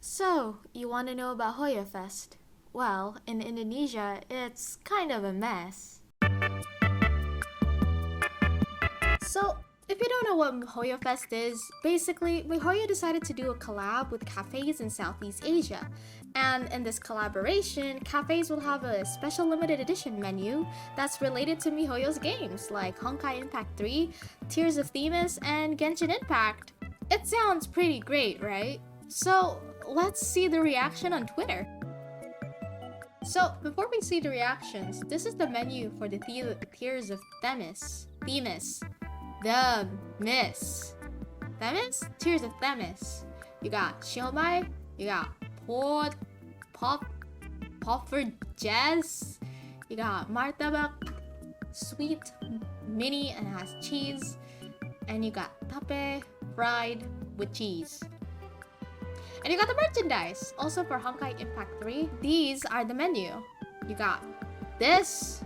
So, you want to know about Hoyofest? Well, in Indonesia, it's kind of a mess. So, if you don't know what Hoyofest is, basically, MiHoYo decided to do a collab with cafes in Southeast Asia. And in this collaboration, cafes will have a special limited edition menu that's related to MiHoYo's games, like Honkai Impact 3, Tears of Themis, and Genshin Impact. It sounds pretty great, right? So, let's see the reaction on Twitter. So, before we see the reactions, this is the menu for the Tears of Themis. Themis? Tears of Themis. You got siomai, you got puffer jazz, you got martabak, sweet, mini and has cheese, and you got tape, fried with cheese. And you got the merchandise, also for Honkai Impact 3. These are the menu. You got this,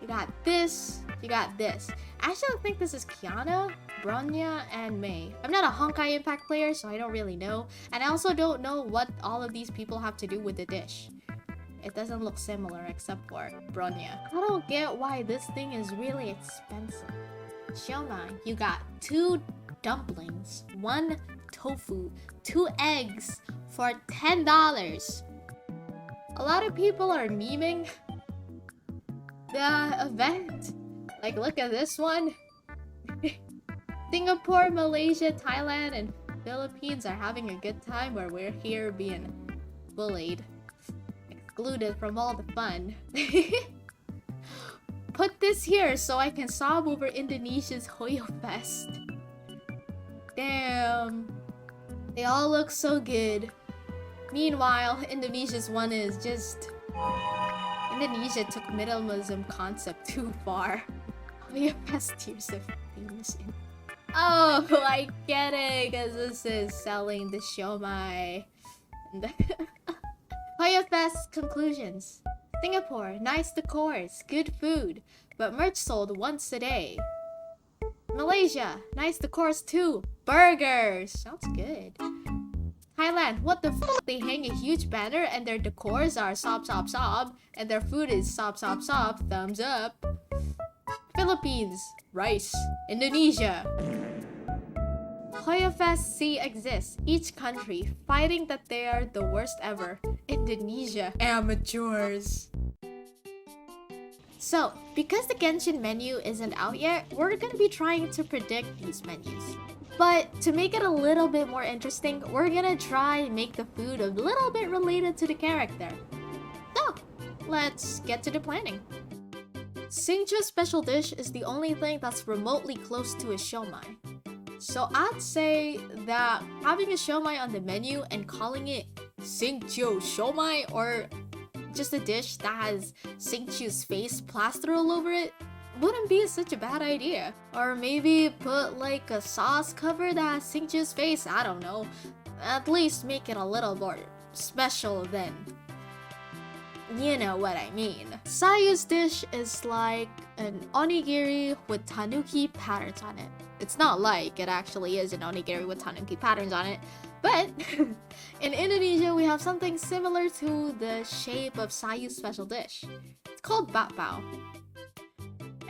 you got this, you got this. I actually think this is Kiana, Bronya, and Mei. I'm not a Honkai Impact player, so I don't really know. And I also don't know what all of these people have to do with the dish. It doesn't look similar except for Bronya. I don't get why this thing is really expensive. Siomai, you got 2 dumplings, 1 tofu, 2 eggs for $10. A lot of people are memeing the event. Like, look at this one. Singapore, Malaysia, Thailand, and Philippines are having a good time, where we're here being bullied, excluded from all the fun. Put this here so I can sob over Indonesia's Hoyofest. Damn. They all look so good. Meanwhile, Indonesia's one is just... Indonesia took minimalism concept too far. Hoyofest Tears of Themis. Oh, I get it, because this is selling the siomai. Hoyofest conclusions. Singapore, nice decors, good food, but merch sold once a day. Malaysia, nice decors too, burgers. Sounds good. Thailand, what the f***? They hang a huge banner and their decors are sob sob sob, and their food is sob sob sob, thumbs up. Philippines, rice. Indonesia. Hoyofest C exists, each country fighting that they are the worst ever. Indonesia, amateurs. So, because the Genshin menu isn't out yet, we're gonna be trying to predict these menus. But to make it a little bit more interesting, we're gonna try and make the food a little bit related to the character. So, let's get to the planning. Xingqiu's special dish is the only thing that's remotely close to a siomai. So I'd say that having a siomai on the menu and calling it Xingqiu siomai, or just a dish that has Xingqiu's face plastered all over it, wouldn't be such a bad idea. Or maybe put like a sauce cover that has Xingqiu's face, I don't know. At least make it a little more special than... You know what I mean. Sayu's dish is like an onigiri with tanuki patterns on it. It's not like, it actually is an onigiri with tanuki patterns on it. But in Indonesia, we have something similar to the shape of Sayu's special dish. It's called bakpao.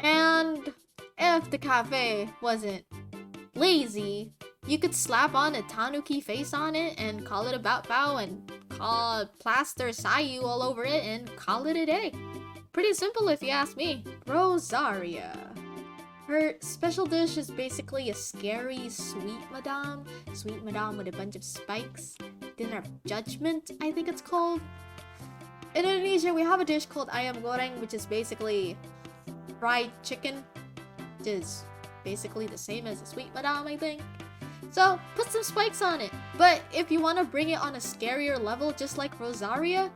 And if the cafe wasn't lazy, you could slap on a tanuki face on it and call it a bakpao and plaster Sayu all over it and call it a day. Pretty simple if you ask me. Rosaria. Her special dish is basically a scary sweet madame. Sweet madame with a bunch of spikes. Dinner of Judgment, I think it's called. In Indonesia, we have a dish called ayam goreng, which is basically fried chicken. Which is basically the same as a sweet madame, I think. So, put some spikes on it. But if you want to bring it on a scarier level, just like Rosaria,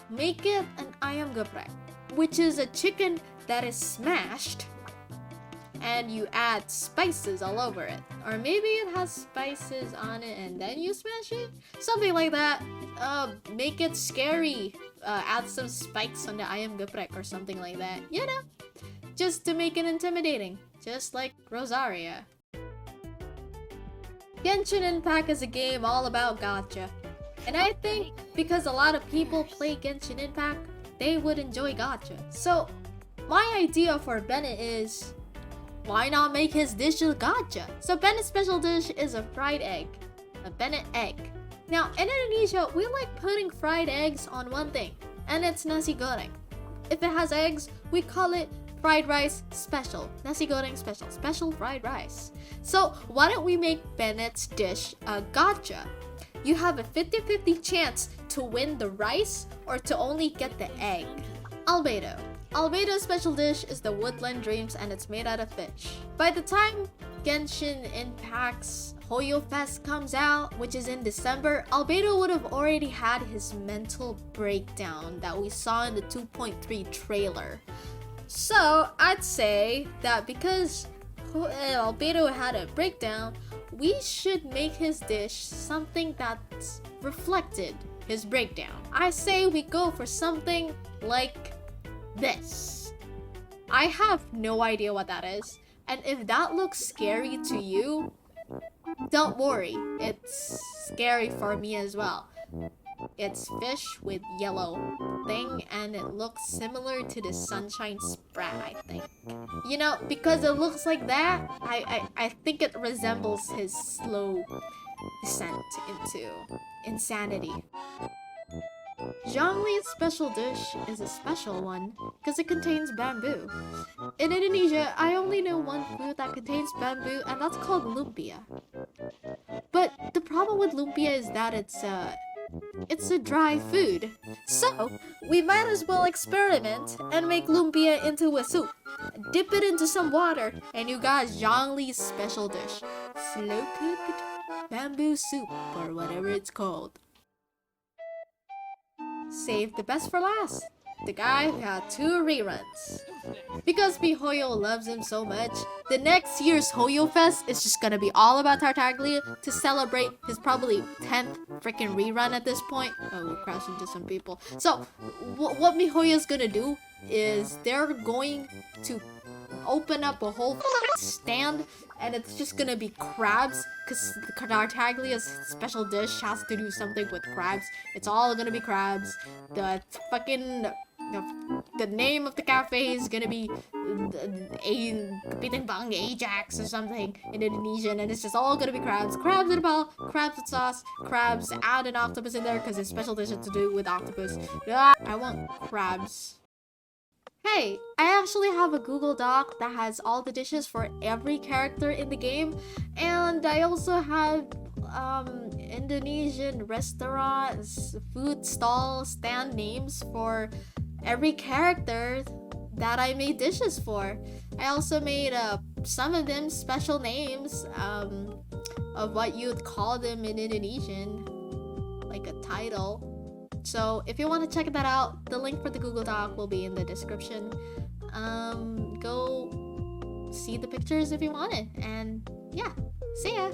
make it an ayam geprek, which is a chicken that is smashed and you add spices all over it. Or maybe it has spices on it and then you smash it? Something like that. Make it scary. Add some spikes on the ayam geprek or something like that. You know? Just to make it intimidating. Just like Rosaria. Genshin Impact is a game all about gacha. And I think because a lot of people play Genshin Impact, they would enjoy gacha. So my idea for Bennet is, why not make his dish a gacha? So Bennet's special dish is a fried egg, a Bennet egg. Now in Indonesia, we like putting fried eggs on one thing, and it's nasi goreng. If it has eggs, we call it fried rice special, nasi goreng special, special fried rice. So why don't we make Bennet's dish a gacha? You have a 50-50 chance to win the rice or to only get the egg. Albedo. Albedo's special dish is the Woodland Dreams, and it's made out of fish. By the time Genshin Impact's Hoyofest comes out, which is in December, Albedo would have already had his mental breakdown that we saw in the 2.3 trailer. So I'd say that because Albedo had a breakdown, we should make his dish something that reflected his breakdown. I say we go for something like this. I have no idea what that is, and if that looks scary to you, don't worry, it's scary for me as well. It's fish with yellow thing, and it looks similar to the sunshine spread, I think. You know, because it looks like that, I think it resembles his slow descent into insanity. Zhongli's special dish is a special one because it contains bamboo. In Indonesia, I only know one food that contains bamboo, and that's called lumpia. But the problem with lumpia is that it's a dry food. So we might as well experiment and make lumpia into a soup. Dip it into some water, and you got Zhongli's special dish, slow cooked bamboo soup, or whatever it's called. Save the best for last. The guy who had 2 reruns. Because miHoYo loves him so much, the next year's Hoyofest is just gonna be all about Tartaglia to celebrate his probably 10th freaking rerun at this point. Oh, we crashed into some people. So, what miHoYo's gonna do is they're going to open up a whole stand, and it's just gonna be crabs, because Tartaglia's special dish has to do something with crabs. It's all gonna be crabs. The fucking the name of the cafe is gonna be Kapitang Bang Ajax or something in Indonesian, and it's just all gonna be crabs. Crabs in a bowl, crabs with sauce, crabs, add an octopus in there because his special dish has to do with octopus. I want crabs. Hey, I actually have a Google Doc that has all the dishes for every character in the game, and I also have Indonesian restaurants, food stall stand names for every character that I made dishes for. I also made some of them special names of what you'd call them in Indonesian, like a title. So if you want to check that out, the link for the Google Doc will be in the description. Go see the pictures if you want it, and yeah, see ya!